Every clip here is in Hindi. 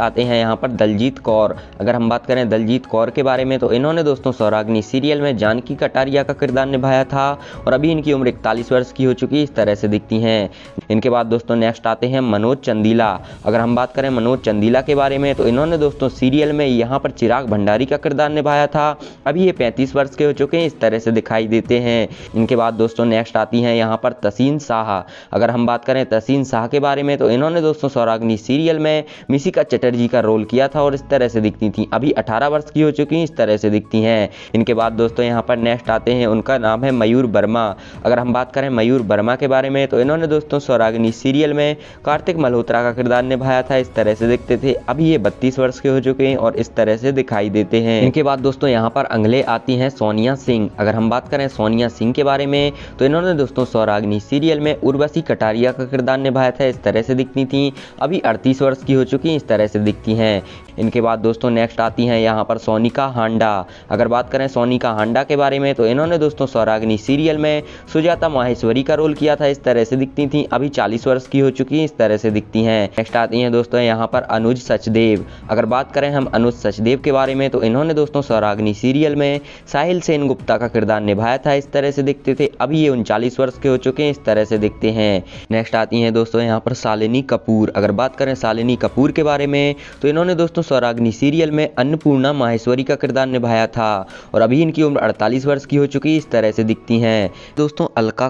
आते हैं यहाँ पर दलजीत कौर। अगर हम बात करें दलजीत कौर के बारे में तो इन्होंने दोस्तों सौरागनी सीरियल में जानकी कटारिया का किरदार निभाया था और अभी इनकी उम्र 41 वर्ष की हो चुकी है, इस तरह से दिखती हैं। इनके बाद दोस्तों नेक्स्ट आते हैं मनोज चंदीला। अगर हम बात करें मनोज चंदीला के बारे में तो इन्होंने दोस्तों सीरियल में यहाँ पर चिराग भंडारी का किरदार निभाया था। अभी ये 35 वर्ष के हो चुके हैं, इस तरह से दिखाई देते हैं। इनके बाद दोस्तों नेक्स्ट आती हैं यहाँ पर तसीन शाह। अगर हम बात करें तसीन शाह के बारे में तो इन्होंने दोस्तों सौरागनी सीरियल में मिसिका चटर्जी का रोल किया था और इस तरह से दिखती थी। अभी 18 वर्ष की हो चुकी हैं, इस तरह से दिखती हैं। इनके बाद दोस्तों यहाँ पर नेक्स्ट आते हैं, उनका नाम है मयूर वर्मा। अगर हम बात करें मयूर वर्मा के बारे में तो इन्होंने दोस्तों सौरागनी सीरियल में कार्तिक मल्होत्रा का किरदार निभाया था, इस तरह से दिखते थे। अभी ये 32 वर्ष के हो चुके हैं और इस तरह से दिखाई देते हैं। इनके बाद दोस्तों यहाँ पर अगले आती हैं सोनिया सिंह। अगर हम बात करें सोनिया सिंह के बारे में तो इन्होंने दोस्तों सौरागनी सीरियल में उर्वशी कटारिया का किरदार निभाया था, इस तरह से दिखती थी। अभी 38 वर्ष की हो चुकी हैं, इस तरह से दिखती हैं। इनके बाद दोस्तों नेक्स्ट आती हैं यहाँ पर सोनिका हांडा। अगर बात करें सोनिका हांडा के बारे में तो इन्होंने दोस्तों सौरागनी सीरियल में सुजाता माहेश्वरी का रोल किया था, इस तरह से दिखती थी। अभी 40 वर्ष की हो चुकी हैं, इस तरह से दिखती हैं। नेक्स्ट आती हैं दोस्तों यहाँ पर अनुज सचदेव। अगर बात करें हम अनुज सचदेव के बारे में तो इन्होंने दोस्तों सौरागनी सीरियल में साहिल सेन गुप्ता का किरदार निभाया था, इस तरह से दिखते थे। अभी ये 39 वर्ष के हो चुके हैं, इस तरह से दिखते हैं। नेक्स्ट आती हैं दोस्तों यहाँ पर शालिनी कपूर। अगर बात करें शालिनी कपूर के बारे में तो इन्होंने दोस्तों सौरागनी सीरियल में अन्नपूर्णा माहेश्वरी का किरदार निभाया था और अभी इनकी उम्र 48 वर्ष की हो चुकी है, इस तरह से दिखती हैं। दोस्तों अलका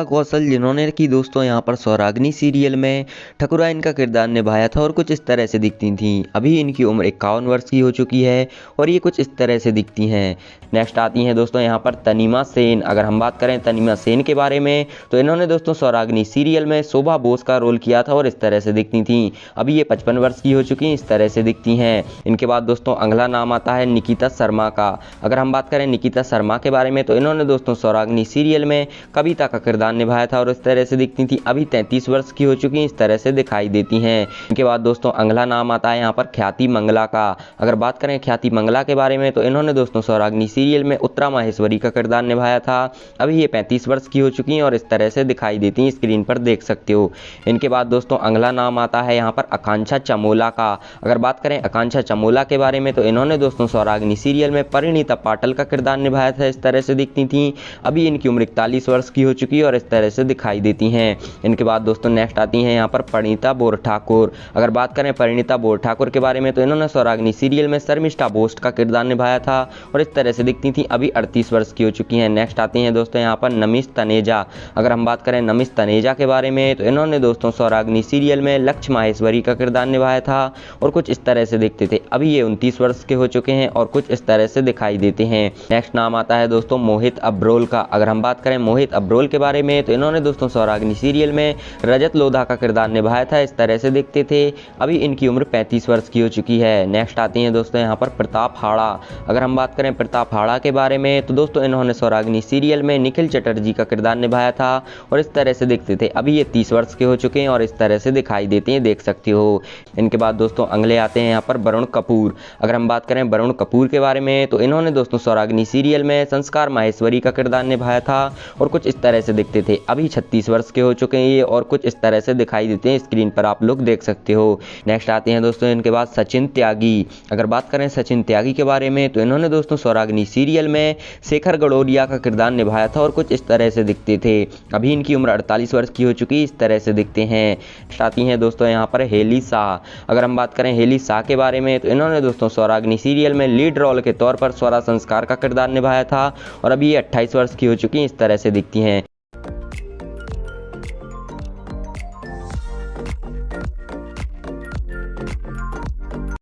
कौशल जिन्होंने कि दोस्तों यहाँ पर सौरागनी सीरियल में ठकुराइन का किरदार निभाया था और कुछ इस तरह से दिखती थी। अभी इनकी उम्र 51 वर्ष की हो चुकी है और ये कुछ इस तरह से दिखती हैं। नेक्स्ट आती हैं दोस्तों यहाँ पर तनीमा सेन। अगर हम बात करें तनीमा सेन के बारे में तो इन्होंने दोस्तों सौरागनी सीरियल में शोभा बोस का रोल किया था और इस तरह से दिखती थी। अभी ये 55 वर्ष की हो चुकी हैं, इस तरह से दिखती हैं। इनके बाद दोस्तों अगला नाम आता है निकिता शर्मा का। अगर हम बात करें निकिता शर्मा के बारे में तो इन्होंने दोस्तों सौरागनी सीरियल में कविता का किरदार निभाया था और इस तरह से दिखती थी। अभी 33 वर्ष की हो चुकी हैं, इस तरह से दिखाई देती हैं। इनके बाद दोस्तों अगला नाम आता है यहाँ पर ख्याति मंगला का। अगर बात करें ख्याति मंगला के बारे में तो इन्होंने दोस्तों सौरागनी सीरियल में उत्तरा माहेश्वरी का किरदार निभाया था। अभी ये 35 वर्ष की हो चुकी हैं और इस तरह से दिखाई देती हैं, स्क्रीन पर देख सकते हो। इनके बाद दोस्तों अगला नाम आता है यहाँ पर आकांक्षा चमोला का। अगर बात करें आकांक्षा चमोला के बारे में तो इन्होंने दोस्तों सौरागनी सीरियल में परिणीता पाटिल का किरदार निभाया था, इस तरह से दिखती थी। अभी इनकी उम्र 41 वर्ष की हो चुकी है और इस तरह से दिखाई देती हैं। इनके बाद दोस्तों नेक्स्ट आती हैं यहाँ पर परिणीता बोरठाकुर। अगर बात करें परिणीता बोरठाकुर के बारे में तो इन्होंने सौरागनी सीरियल में शर्मिष्ठा बोस्ट का किरदार निभाया था और इस तरह से दिखती थी। अभी 38 वर्ष की हो चुकी हैं। नेक्स्ट आती हैं दोस्तों यहाँ पर नमिश तनेजा। अगर हम बात करें नमिश तनेजा के बारे में तो इन्होंने दोस्तों सौरागनी सीरियल में लक्ष्य माहेश्वरी का किरदार निभाया था और कुछ इस तरह से दिखते थे। अभी ये 29 वर्ष के हो चुके हैं और कुछ इस तरह से दिखाई देते हैं। नेक्स्ट नाम आता है दोस्तों मोहित अब्रोल का। अगर हम बात करें मोहित अब्रोल के बारे में तो इन्होंने दोस्तों सौरागनी सीरियल में रजत लोधा का किरदार निभाया था, इस तरह से दिखते थे। अभी इनकी उम्र 35 वर्ष की हो चुकी है। नेक्स्ट आती हैं दोस्तों यहाँ पर प्रताप हाड़ा। अगर हम बात करें प्रताप हाड़ा के बारे में तो दोस्तों इन्होंने सौरागनी सीरियल में निखिल चटर्जी का किरदार निभाया था और इस तरह से दिखते थे। अभी ये 30 वर्ष के हो चुके हैं और इस तरह से दिखाई देते हैं, देख सकते हो। इनके बाद दोस्तों अगले आते हैं यहाँ पर वरुण कपूर। अगर हम बात करें वरुण कपूर के बारे में तो इन्होंने दोस्तों सौरागनी सीरियल में संस्कार माहेश्वरी का किरदार निभाया था और कुछ इस तरह से दिखते थे। अभी 36 वर्ष के हो चुके हैं ये और कुछ इस तरह से दिखाई देते हैं, स्क्रीन पर आप लोग देख सकते हो। नेक्स्ट आते हैं दोस्तों इनके बाद सचिन त्यागी। अगर बात करें सचिन त्यागी के बारे में तो इन्होंने दोस्तों सौरागनी सीरियल में शेखर गडोरिया का किरदार निभाया था और कुछ इस तरह से दिखते थे। अभी इनकी उम्र 48 वर्ष की हो चुकी, इस तरह से दिखते हैं। आती हैं दोस्तों यहाँ पर हेली शाह। अगर हम बात करें हेली शाह के बारे में तो इन्होंने दोस्तों सौरागनी सीरियल में लीड रोल के तौर पर स्वरा संस्कार का किरदार निभाया था और अभी ये 28 वर्ष की हो चुकी, इस तरह से दिखती हैं।